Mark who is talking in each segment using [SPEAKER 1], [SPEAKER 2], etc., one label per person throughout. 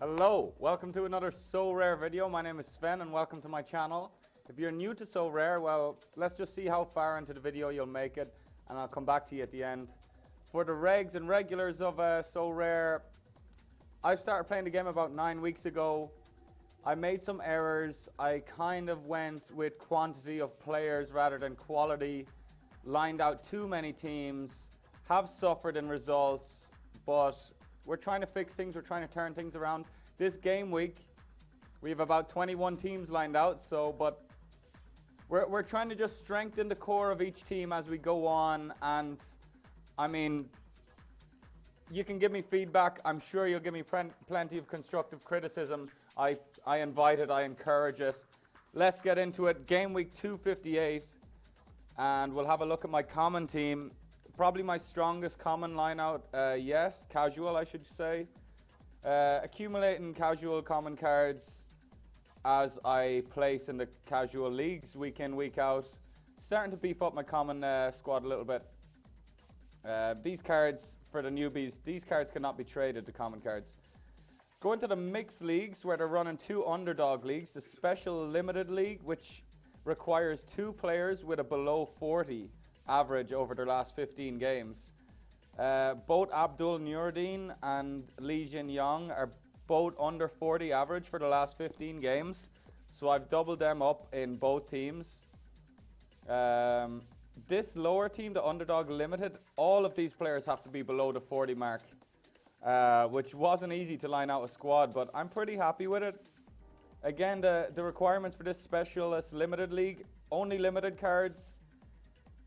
[SPEAKER 1] Hello, welcome to another Sorare video. My name is Sven and welcome to my channel. If you're new to Sorare, well, let's just see how far into the video you'll make it and I'll come back to you at the end. For the regs and regulars of Sorare, I started playing the game about 9 weeks ago. I made some errors. I kind of went with quantity of players rather than quality, lined out too many teams, have suffered in results, but we're trying to fix things, we're trying to turn things around. This game week, we have about 21 teams lined out, but we're trying to just strengthen the core of each team as we go on. And I mean, you can give me feedback. I'm sure you'll give me plenty of constructive criticism. I invite it, I encourage it. Let's get into it. Game week 258, and we'll have a look at my common team. Probably my strongest common line out yet, casual I should say. Accumulating casual common cards as I place in the casual leagues week in, week out. Starting to beef up my common squad a little bit. These cards, for the newbies, these cards cannot be traded, the common cards. Go into the mixed leagues where they're running 2 underdog leagues. The special limited league, which requires 2 players with a below 40 average over their last 15 games. Both Abdul Nuruddin and Li Jinyoung are both under 40 average for the last 15 games. So I've doubled them up in both teams. This lower team, the underdog limited, all of these players have to be below the 40 mark, which wasn't easy to line out a squad, but I'm pretty happy with it. Again, the requirements for this specialist limited league, only limited cards,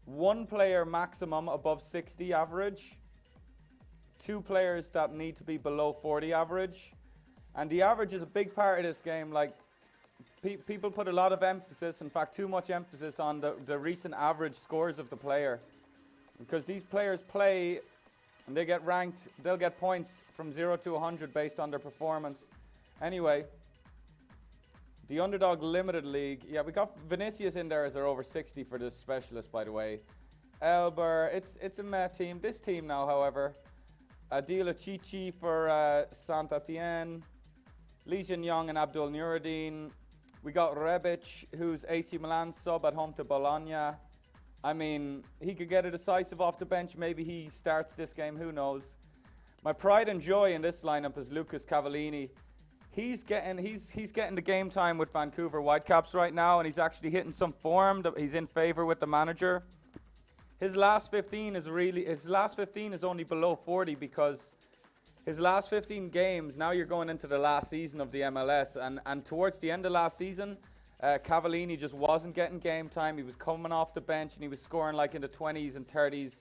[SPEAKER 1] 1 player maximum above 60 average, 2 players that need to be below 40 average. And the average is a big part of this game. Like, people put a lot of emphasis, in fact too much emphasis, on the recent average scores of the player. Because these players play and they get ranked, they'll get points from 0 to 100 based on their performance. Anyway, the underdog limited league, yeah, we got Vinicius in there as our over 60 for this specialist, by the way. Elber, it's a meh team. This team now, however, Adila Chichi for Saint Etienne, Li Jinyoung and Abdul Nuruddin. We got Rebic, who's AC Milan sub at home to Bologna. I mean, he could get a decisive off the bench. Maybe he starts this game, who knows. My pride and joy in this lineup is Lucas Cavallini. He's getting the game time with Vancouver Whitecaps right now, and he's actually hitting some form. He's in favor with the manager. His last 15 is only below 40 because his last 15 games, now you're going into the last season of the MLS, and towards the end of last season, Cavallini just wasn't getting game time. He was coming off the bench and he was scoring like in the 20s and 30s.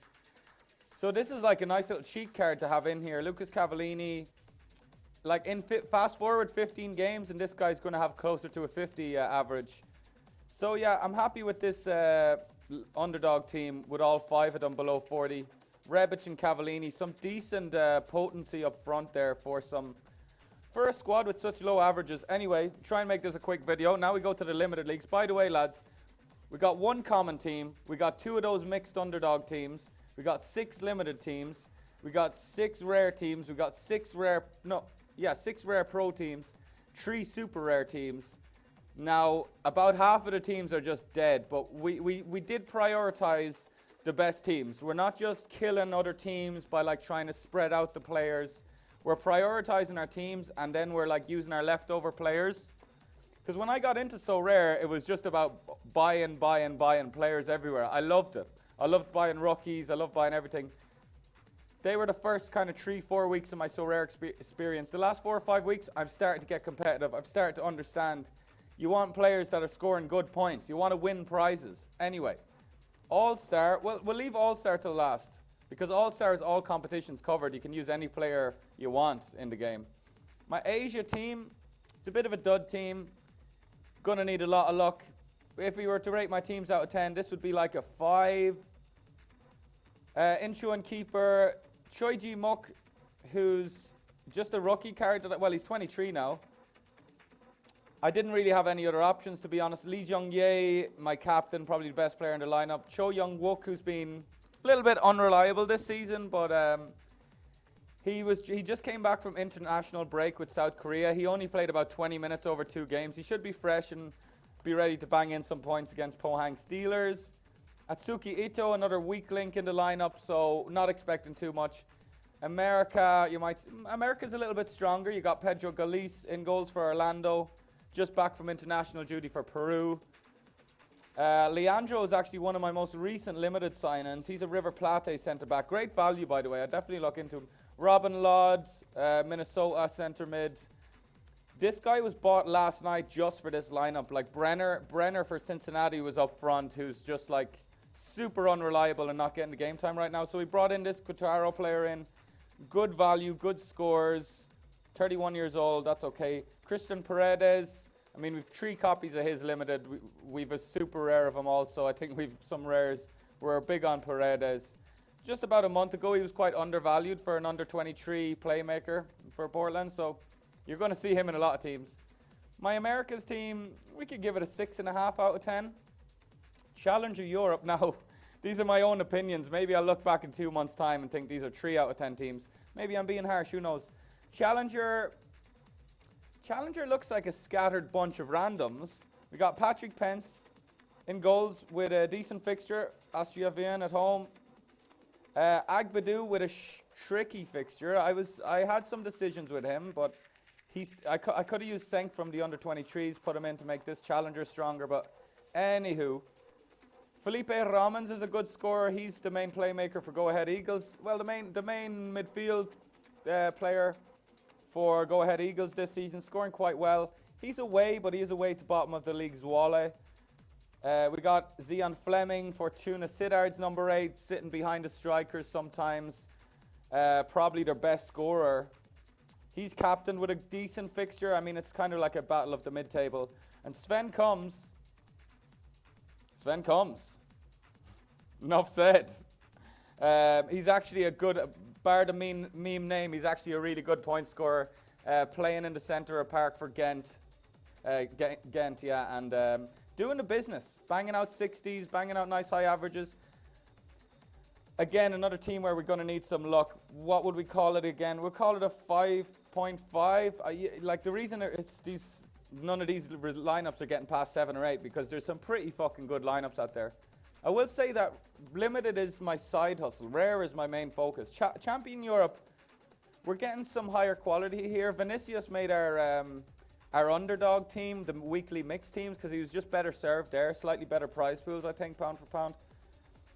[SPEAKER 1] So this is like a nice little cheat card to have in here. Lucas Cavallini, like fast forward 15 games and this guy's going to have closer to a 50 average. So yeah, I'm happy with this underdog team with all 5 of them below 40. Rebic and Cavallini, some decent potency up front there for a squad with such low averages. Anyway, try and make this a quick video. Now we go to the limited leagues. By the way, lads, we got 1 common team. We got 2 of those mixed underdog teams. We got 6 limited teams. We got 6 rare teams. We got 6 rare pro teams, 3 super rare teams. Now, about half of the teams are just dead, but we did prioritize the best teams. We're not just killing other teams by like trying to spread out the players. We're prioritizing our teams, and then we're like using our leftover players. Because when I got into Sorare, it was just about buying players everywhere. I loved it. I loved buying rookies. I loved buying everything. They were the first kind of 3-4 weeks of my Sorare experience. The last 4 or 5 weeks, I've started to get competitive. I've started to understand. You want players that are scoring good points. You want to win prizes. Anyway, All-Star, well, we'll leave All-Star till last. Because All-Star is all competitions covered. You can use any player you want in the game. My Asia team, it's a bit of a dud team. Gonna need a lot of luck. If we were to rate my teams out of 10, this would be like a 5. Inchuan keeper, Choi Ji Muk, who's just a rookie card. Well, he's 23 now. I didn't really have any other options, to be honest. Lee Jung-Ye, my captain, probably the best player in the lineup. Cho Young-Wook, who's been a little bit unreliable this season, but He just came back from international break with South Korea. He only played about 20 minutes over 2 games. He should be fresh and be ready to bang in some points against Pohang Steelers. Atsuki Ito, another weak link in the lineup, so not expecting too much. America's a little bit stronger. You got Pedro Galiz in goals for Orlando, just back from international duty for Peru. Leandro is actually one of my most recent limited signings. He's a River Plate centre-back. Great value, by the way. I'd definitely look into him. Robin Lod, Minnesota centre mid. This guy was bought last night just for this lineup. Like Brenner for Cincinnati was up front, who's just like super unreliable and not getting the game time right now. So we brought in this Quintaro player in. Good value, good scores. 31 years old, that's okay. Christian Paredes. I mean, we've 3 copies of his limited. We've a super rare of him also. I think we've some rares. We're big on Paredes. Just about a month ago, he was quite undervalued for an under-23 playmaker for Portland. So you're going to see him in a lot of teams. My Americas team, we could give it a 6.5 out of 10. Challenger Europe. Now, these are my own opinions. Maybe I'll look back in 2 months' time and think these are 3 out of 10 teams. Maybe I'm being harsh. Who knows? Challenger looks like a scattered bunch of randoms. We got Patrick Pence in goals with a decent fixture. Austria Vienna at home. Agbadou with a tricky fixture. I had some decisions with him, but I could have used Senk from the under-23s, put him in to make this challenger stronger. But anywho, Felipe Ramons is a good scorer. He's the main playmaker for Go Ahead Eagles. Well, the main midfield player for Go Ahead Eagles this season, scoring quite well. He's away, but he is away to bottom of the league Zwolle. We got Zion Fleming, Fortuna Sittard's number 8, sitting behind the strikers sometimes. Probably their best scorer. He's captain with a decent fixture. I mean, it's kind of like a battle of the mid-table. And Sven comes. Enough said. He's actually a good, bar the meme name, he's actually a really good point scorer. Playing in the centre of park for Ghent. Ghent, yeah, and doing the business. Banging out 60s, banging out nice high averages. Again, another team where we're going to need some luck. What would we call it again? We'll call it a 5.5. Like the reason none of these lineups are getting past 7 or 8 because there's some pretty fucking good lineups out there. I will say that limited is my side hustle. Rare is my main focus. Champion Europe, we're getting some higher quality here. Vinicius made our underdog team, the weekly mixed teams, because he was just better served there. Slightly better prize pools, I think, pound for pound.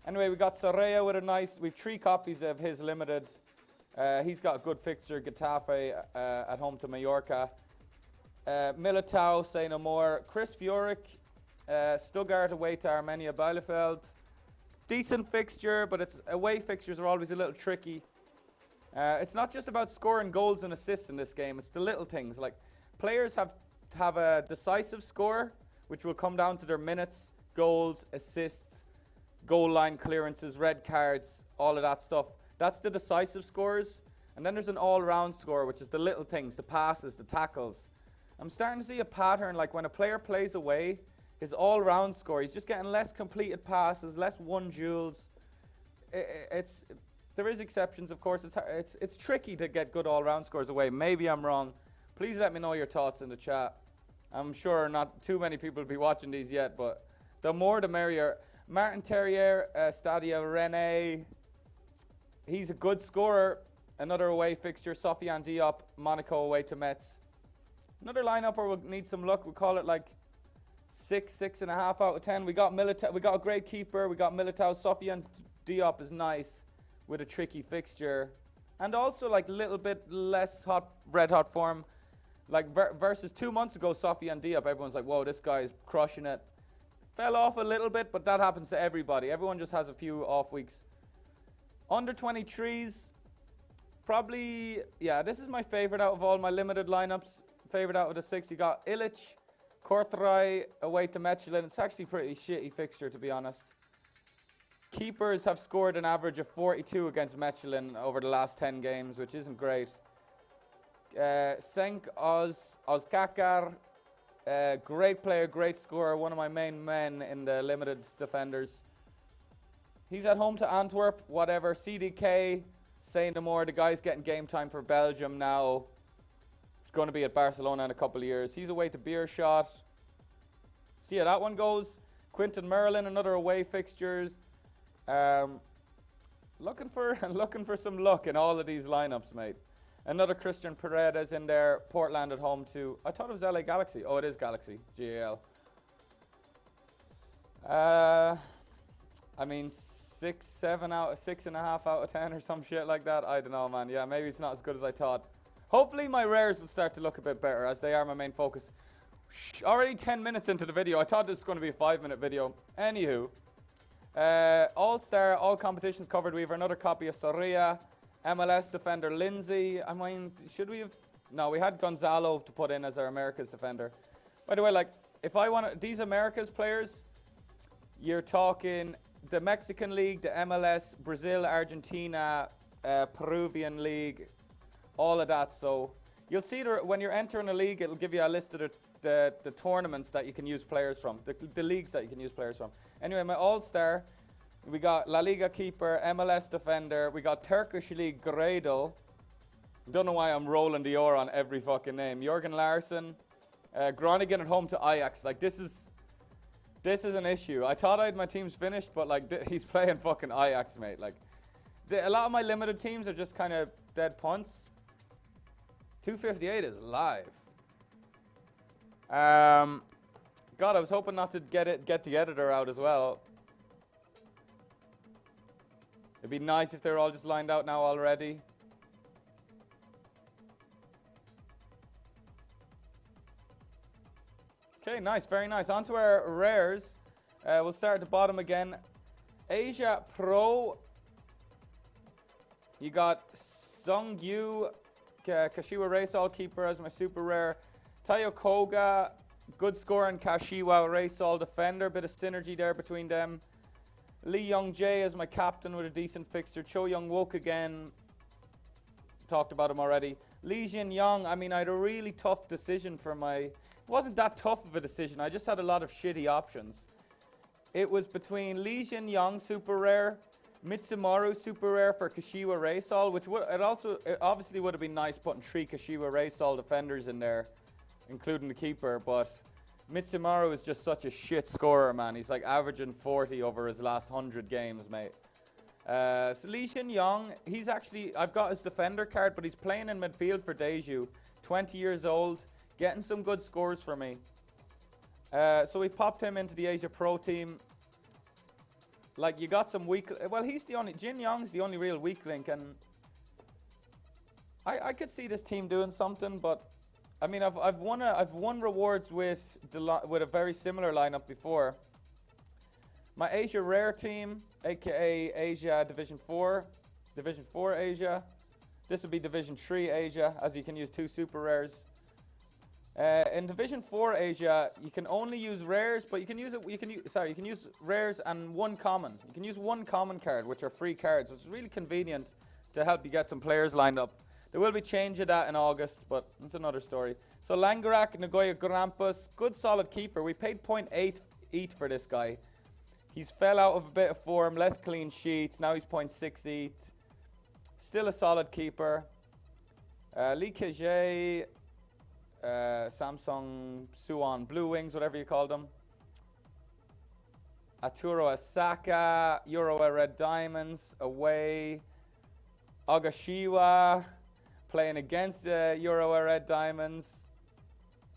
[SPEAKER 1] Anyway, we got Sorare with we've 3 copies of his limited. He's got a good fixture, Getafe at home to Mallorca. Militao, say no more. Chris Furyk, Stuttgart away to Armenia Bielefeld. Decent fixture, but away fixtures are always a little tricky. It's not just about scoring goals and assists in this game, it's the little things. Like players have a decisive score, which will come down to their minutes, goals, assists, goal line clearances, red cards, all of that stuff. That's the decisive scores. And then there's an all-round score, which is the little things, the passes, the tackles. I'm starting to see a pattern, like when a player plays away, his all-round score, he's just getting less completed passes, less won duels. There is exceptions, of course. It's tricky to get good all-round scores away. Maybe I'm wrong. Please let me know your thoughts in the chat. I'm sure not too many people will be watching these yet, but the more the merrier. Martin Terrier, Stadia Rene, he's a good scorer. Another away fixture, Sofiane Diop, Monaco away to Metz. Another lineup where we'll need some luck. We'll call it like 6.5 out of 10. We got Militao. We got a great keeper. We got Militao. Sofiane Diop is nice with a tricky fixture, and also like a little bit less red hot form. Like versus 2 months ago, Sofiane Diop, everyone's like, "Whoa, this guy is crushing it." Fell off a little bit, but that happens to everybody. Everyone just has a few off weeks. Under 23s, probably, yeah, this is my favorite out of all my limited lineups. Favorite out of the 6. You got Illich, Courtrai away to Mechelen. It's actually a pretty shitty fixture, to be honest. Keepers have scored an average of 42 against Mechelen over the last 10 games, which isn't great. Senk Ozkakar, great player, great scorer, one of my main men in the limited defenders. He's at home to Antwerp, whatever. CDK, Say no more. The guy's getting game time for Belgium now. He's going to be at Barcelona in a couple of years. He's away to Beershot. See how that one goes. Quinton Merlin, another away fixtures. Looking for some luck in all of these lineups, mate. Another Christian Paredes in there. Portland at home to, I thought it was LA Galaxy. Oh, it is Galaxy. GAL. I mean, 6.5 out of 10 or some shit like that. I don't know, man. Yeah, maybe it's not as good as I thought. Hopefully my rares will start to look a bit better, as they are my main focus. Already 10 minutes into the video. I thought this was going to be a 5-minute video. Anywho, All-Star, all competitions covered. We have another copy of Sorare. MLS defender Lindsay. I mean, should we have? No, we had Gonzalo to put in as our America's defender. By the way, like, if I want these America's players, you're talking the Mexican League, the MLS, Brazil, Argentina, Peruvian League, all of that. So you'll see when you're entering a league, it'll give you a list of the tournaments that you can use players from, the leagues that you can use players from. Anyway, my All-Star, we got La Liga keeper, MLS defender, we got Turkish League Gradle. Don't know why I'm rolling the R on every fucking name. Jurgen Larsson, Groningen at home to Ajax. Like, this is an issue. I thought I had my teams finished, but like he's playing fucking Ajax, mate. Like, a lot of my limited teams are just kind of dead punts. 258 is live. God, I was hoping not to get the editor out as well. It'd be nice if they're all just lined out now already. Okay, nice, very nice. On to our rares. We'll start at the bottom again. Asia Pro. You got Sung Yu, Kashiwa Raceall keeper as my super rare. Tayo Koga, good score on Kashiwa Raceall defender. Bit of synergy there between them. Lee Young Jae as my captain with a decent fixture. Cho Young Wook again. Talked about him already. Lee Jin Young, I mean, I had a really tough decision for my... It wasn't that tough of a decision. I just had a lot of shitty options. It was between Lee Jin Young, super rare, Mitsumaru, super rare for Kashiwa Raceall, which it obviously would have been nice putting 3 Kashiwa Raceall defenders in there, including the keeper, but Mitsumaru is just such a shit scorer, man. He's like averaging 40 over his last 100 games, mate. So Lee Jin Young, he's actually, I've got his defender card, but he's playing in midfield for Daeju, 20 years old. Getting some good scores for me. So we've popped him into the Asia Pro team. Like, you got some weak... Well, he's the only... Jin Young's the only real weak link, and... I could see this team doing something, but... I mean, I've won rewards with a very similar lineup before. My Asia Rare team, a.k.a. Asia Division 4. Division 4 Asia. This would be Division 3 Asia, as you can use 2 super rares. In Division 4 Asia, you can only use rares, but you can use rares and 1 common. You can use 1 common card, which are free cards, which is really convenient to help you get some players lined up. There will be change of that in August, but that's another story. So Langerak, Nagoya Grampus, good solid keeper. We paid 0.8 each for this guy. He's fell out of a bit of form, less clean sheets. Now he's 0.6 each. Still a solid keeper. Lee Keje. Samsung Suwon Blue Wings, whatever you call them. Arturo Asaka, Urawa Red Diamonds, away. Agashiwa, playing against Urawa Red Diamonds.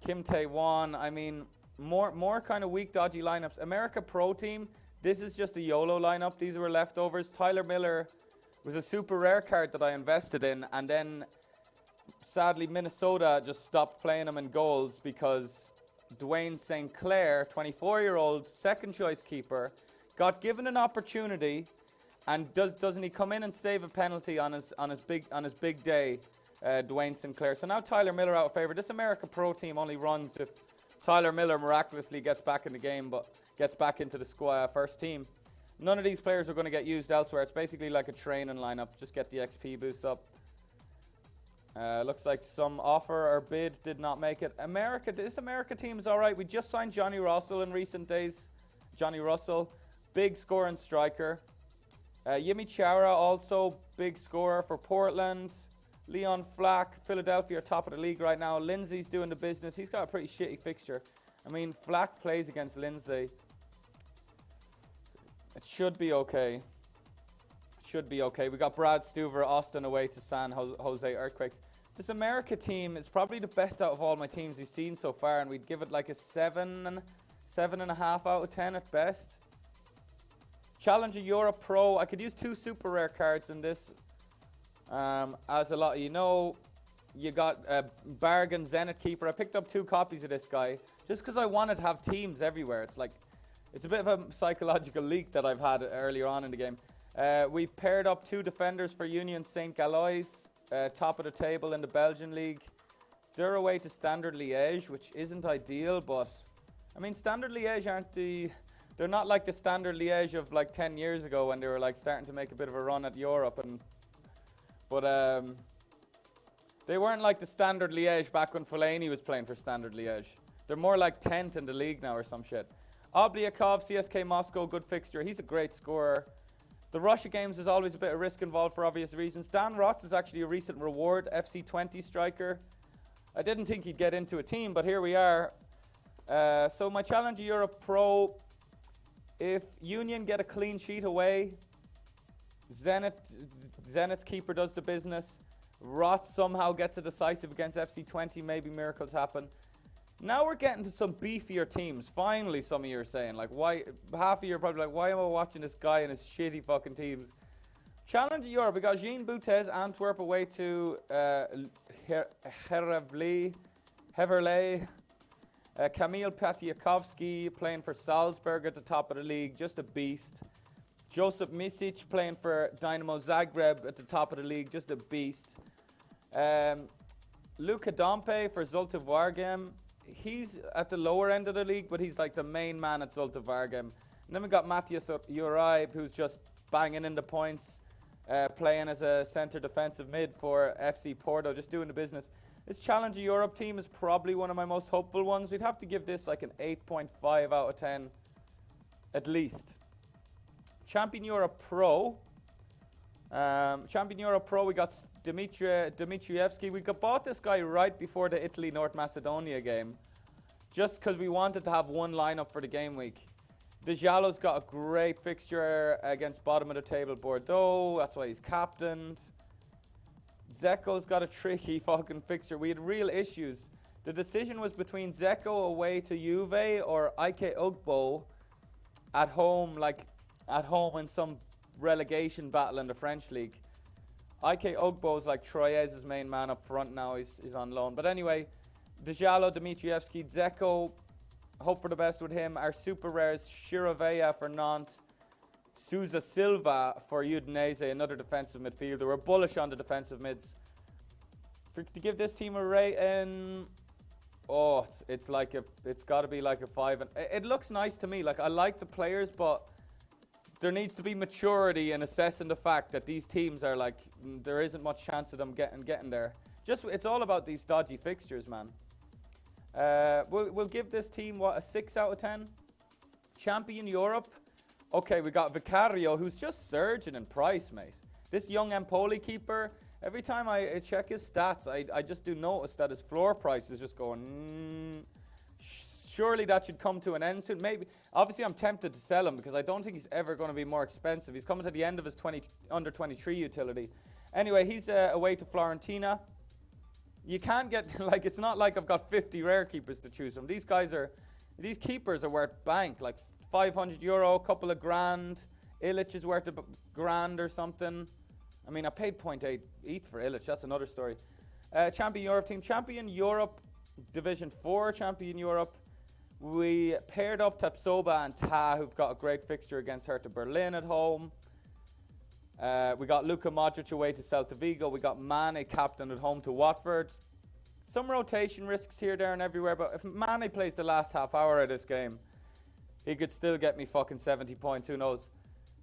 [SPEAKER 1] Kim Tae-won, I mean, more kind of weak, dodgy lineups. America Pro Team, this is just a YOLO lineup. These were leftovers. Tyler Miller was a super rare card that I invested in, and then sadly, Minnesota just stopped playing him in goals because Dwayne St. Clair, 24-year-old second choice keeper, got given an opportunity, and doesn't he come in and save a penalty on his big day, Dwayne St. Clair. So now Tyler Miller out of favor. This America Pro team only runs if Tyler Miller miraculously gets back in the game, but gets back into the squad first team. None of these players are going to get used elsewhere. It's basically like a training lineup. Just get the XP boost up. Looks like some offer or bid did not make it. This America team is alright. We just signed Johnny Russell in recent days. Johnny Russell, big scoring striker. Yimi Chara also big scorer for Portland. Leon Flack, Philadelphia are top of the league right now. Lindsay's doing the business. He's got a pretty shitty fixture. I mean, Flack plays against Lindsay. It should be okay. Should be okay. We got Brad Stuver, Austin away to San Jose Earthquakes. This America team is probably the best out of all my teams we've seen so far, and we'd give it like a 7.5 out of 10 at best. Challenger Europe Pro. I could use 2 super rare cards in this. As a lot of you know, you got Bargain Zenith Keeper. I picked up 2 copies of this guy just because I wanted to have teams everywhere. It's a bit of a psychological leak that I've had earlier on in the game. We've paired up 2 defenders for Union St. Galois, top of the table in the Belgian league. They're away to Standard Liège, which isn't ideal, but I mean, Standard Liège they're not like the Standard Liège of like 10 years ago when they were like starting to make a bit of a run at Europe, but they weren't like the Standard Liège back when Fellaini was playing for Standard Liège. They're more like 10th in the league now or some shit. Obliakov, CSK Moscow, good fixture. He's a great scorer. The Russia games is always a bit of risk involved for obvious reasons. Dan Rotz is actually a recent reward, FC20 striker. I didn't think he'd get into a team, but here we are. So my Challenger Europe Pro, if Union get a clean sheet away, Zenith's keeper does the business. Rotz somehow gets a decisive against FC20, maybe miracles happen. Now we're getting to some beefier teams. Finally, some of you are saying, like, why? Half of you are probably like, why am I watching this guy and his shitty fucking teams? Challenger Europe, we got Jean Boutez, Antwerp away to Heverlee. Kamil Patiakovsky playing for Salzburg at the top of the league, just a beast. Josip Misic playing for Dynamo Zagreb at the top of the league, just a beast. Luka Dompe for Zulte Waregem. He's at the lower end of the league, but he's like the main man at Zulte Waregem. And then we got Matthias Uribe, who's just banging in the points, playing as a centre defensive mid for FC Porto, just doing the business. This Challenger Europe team is probably one of my most hopeful ones. We'd have to give this like an 8.5 out of 10 at least. Champion Europe Pro. Champion Europe Pro, we got Dmitrievski. We bought this guy right before the Italy-North Macedonia game, just because we wanted to have one lineup for the game week. Dejalo's got a great fixture against bottom of the table Bordeaux. That's why he's captained. Zeko's got a tricky fucking fixture. We had real issues. The decision was between Zeko away to Juve or Ike Ugbo at home in some relegation battle in the French league. Ike Ugbo's like Troyes' main man up front now. He's on loan. But anyway, Dejalo, Dmitrievski, Zeko, hope for the best with him. Our super rares, Shirovea for Nantes, Sousa Silva for Udinese, another defensive midfielder. We're bullish on the defensive mids. To give this team a rating, it's got to be like a 5. And it looks nice to me. Like, I like the players, but there needs to be maturity in assessing the fact that these teams are like, there isn't much chance of them getting there. It's all about these dodgy fixtures, man. We'll give this team, a 6 out of 10? Champion Europe. Okay, we got Vicario, who's just surging in price, mate. This young Empoli keeper, every time I check his stats, I just do notice that his floor price is just going, surely that should come to an end soon. Maybe, obviously I'm tempted to sell him because I don't think he's ever going to be more expensive. He's coming to the end of his under 23 utility. Anyway, he's away to Florentina. You can't get, it's not like I've got 50 rare keepers to choose from. These keepers are worth bank, like €500, a couple of grand. Illich is worth a grand or something. I mean, I paid 0.8 ETH for Illich, that's another story. Champion Europe team, Champion Europe Division 4, Champion Europe. We paired up Tapsoba and Ta, who've got a great fixture against Hertha Berlin at home. We got Luka Modric away to Celta Vigo. We got Mane captain at home to Watford. Some rotation risks here, there and everywhere, but if Mane plays the last half hour of this game, he could still get me fucking 70 points, who knows.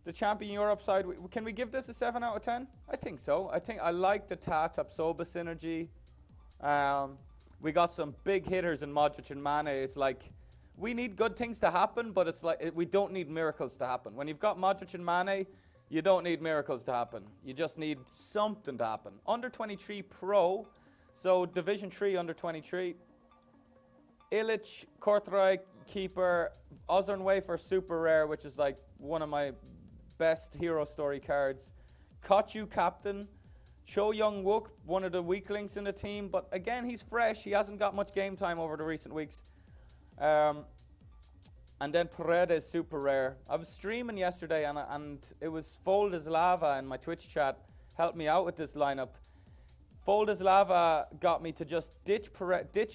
[SPEAKER 1] The Champion Europe side, can we give this a 7 out of 10? I think so. I like the Tapsoba synergy. We got some big hitters in Modric and Mane. It's like, we need good things to happen, but it's like we don't need miracles to happen. When you've got Modric and Mane, You don't need miracles to happen. You just need something to happen. Under 23 Pro, so Division 3 under 23. Illich, Kortrijk, keeper. Ozern Wafer, super rare, which is like one of my best hero story cards. Kochu, captain. Cho Young Wook, one of the weak links in the team. But again, he's fresh. He hasn't got much game time over the recent weeks. And then Paredes, super rare. I was streaming yesterday and it was Fold as Lava in my Twitch chat. Helped me out with this lineup. Fold as Lava got me to just ditch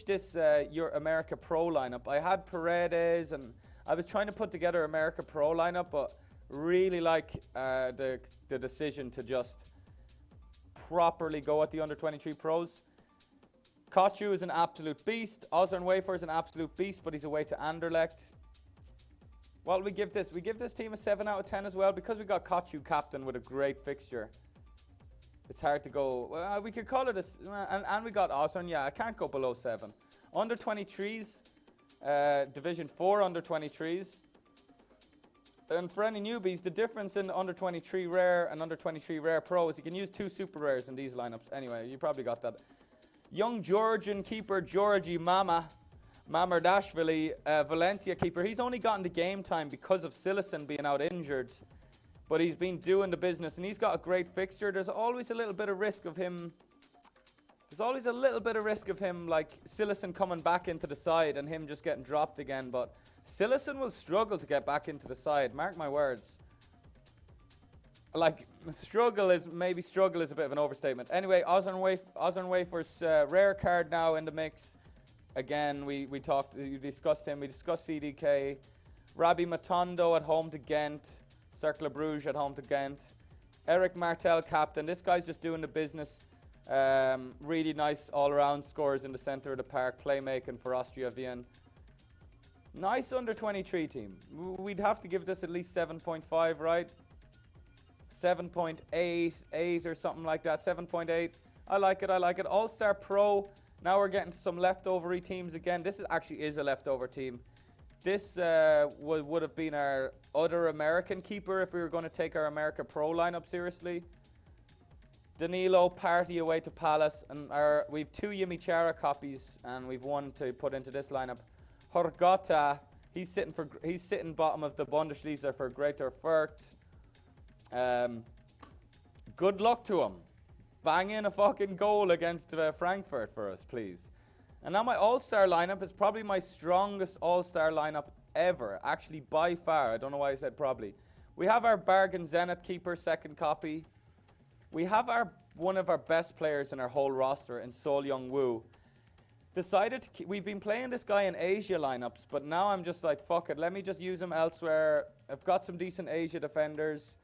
[SPEAKER 1] this your America Pro lineup. I had Paredes and I was trying to put together America Pro lineup, but really like the decision to just properly go at the under 23 pros. Kochu is an absolute beast. Ozern Wafer is an absolute beast, but he's away to Anderlecht. Well, we give this team a 7 out of 10 as well because we got Kochu captain with a great fixture. It's hard to go. Well, we could call it and we got Ozern. Yeah, I can't go below 7. Under 23s, Division 4 under 23s. And for any newbies, the difference in under 23 rare and under 23 rare pro is you can use 2 super rares in these lineups. Anyway, you probably got that. Young Georgian keeper Georgi Mamardashvili, Valencia keeper. He's only gotten the game time because of Silison being out injured. But he's been doing the business and he's got a great fixture. There's always a little bit of risk of him. Like Silison coming back into the side and him just getting dropped again. But Silison will struggle to get back into the side. Mark my words. Like, struggle is a bit of an overstatement. Anyway, Ozern Wafer's rare card now in the mix. Again, we discussed him. We discussed CDK. Rabbi Matondo at home to Ghent. Cercle Bruges at home to Ghent. Eric Martel, captain. This guy's just doing the business. Really nice all-around scores in the center of the park. Playmaking for Austria Wien. Nice under 23 team. We'd have to give this at least 7.5, right? 7.8, 8 or something like that. 7.8. I like it. All-Star Pro. Now we're getting to some leftover-y teams again. This actually is a leftover team. This would have been our other American keeper if we were going to take our America Pro lineup seriously. Danilo, Party away to Palace. And we've 2 Yimichara copies and we've 1 to put into this lineup. Horgota, he's sitting bottom of the Bundesliga for Greater Fürth. Good luck to him. Bang in a fucking goal against Frankfurt for us, please. And now my all-star lineup is probably my strongest all-star lineup ever. Actually, by far. I don't know why I said probably. We have our Bargain Zenit keeper, second copy. We have one of our best players in our whole roster in Sol Young Woo. We've been playing this guy in Asia lineups, but now I'm just like, fuck it. Let me just use him elsewhere. I've got some decent Asia defenders.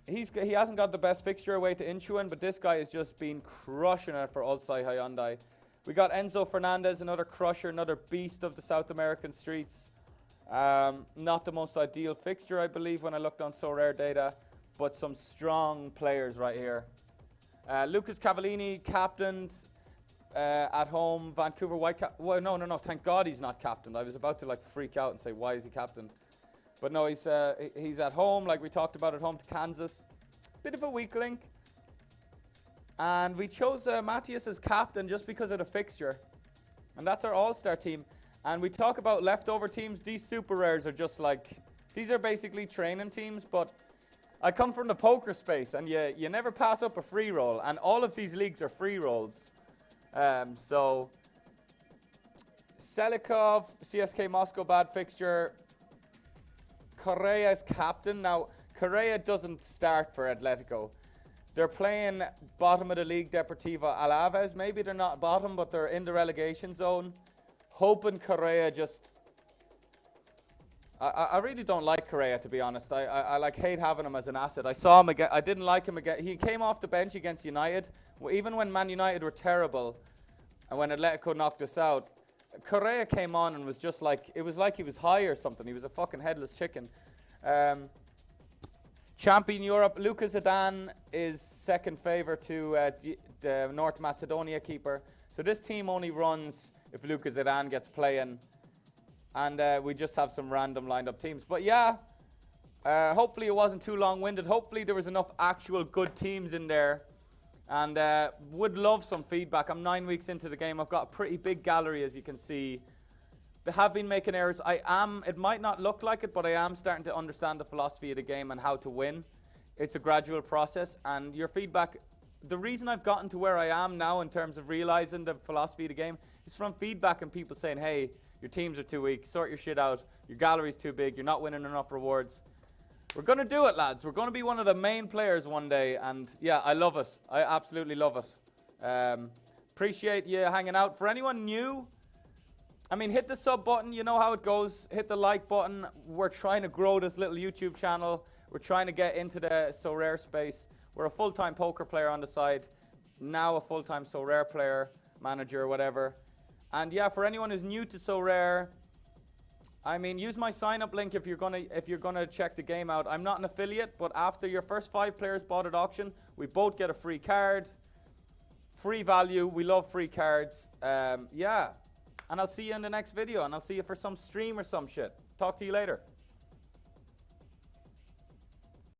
[SPEAKER 1] He hasn't got the best fixture away to Incheon, but this guy has just been crushing it for Ulsai Hyundai. We got Enzo Fernandez, another crusher, another beast of the South American streets. Not the most ideal fixture, I believe, when I looked on Sorare data, but some strong players right here. Lucas Cavallini, captained at home. Vancouver Whitecaps. Well, no, thank God he's not captained. I was about to like freak out and say, why is he captained? But no, he's at home, like we talked about, at home to Kansas. Bit of a weak link. And we chose Matthias as captain just because of the fixture. And that's our all-star team. And we talk about leftover teams. These super rares are just like, these are basically training teams. But I come from the poker space, and you never pass up a free roll. And all of these leagues are free rolls. So, Selikov, CSK Moscow, bad fixture. Correa is captain. Now, Correa doesn't start for Atletico. They're playing bottom of the league, Deportivo Alaves. Maybe they're not bottom, but they're in the relegation zone. Hoping Correa just... I really don't like Correa, to be honest. I like hate having him as an asset. I saw him again. I didn't like him again. He came off the bench against United. Even when Man United were terrible, and when Atletico knocked us out, Correa came on and was just like... It was like he was high or something. He was a fucking headless chicken. Champion Europe, Lucas Zidane is second favour to the North Macedonia keeper. So this team only runs if Lucas Zidane gets playing. And we just have some random lined up teams. But yeah, Hopefully it wasn't too long-winded. Hopefully there was enough actual good teams in there. And would love some feedback. I'm 9 weeks into the game. I've got a pretty big gallery, as you can see. But have been making errors. It might not look like it, but I am starting to understand the philosophy of the game and how to win. It's a gradual process, and your feedback, the reason I've gotten to where I am now in terms of realizing the philosophy of the game is from feedback and people saying, hey, your teams are too weak, sort your shit out, your gallery's too big, you're not winning enough rewards. We're going to do it, lads. We're going to be one of the main players one day, and yeah, I love it. I absolutely love it. Appreciate you hanging out. For anyone new, I mean, hit the sub button. You know how it goes. Hit the like button. We're trying to grow this little YouTube channel. We're trying to get into the Sorare space. We're a full-time poker player on the side. Now a full-time Sorare player, manager, whatever. And yeah, for anyone who's new to Sorare, I mean, use my sign-up link if you're gonna check the game out. I'm not an affiliate, but after your first 5 players bought at auction, we both get a free card. Free value. We love free cards. Yeah. And I'll see you in the next video, and I'll see you for some stream or some shit. Talk to you later.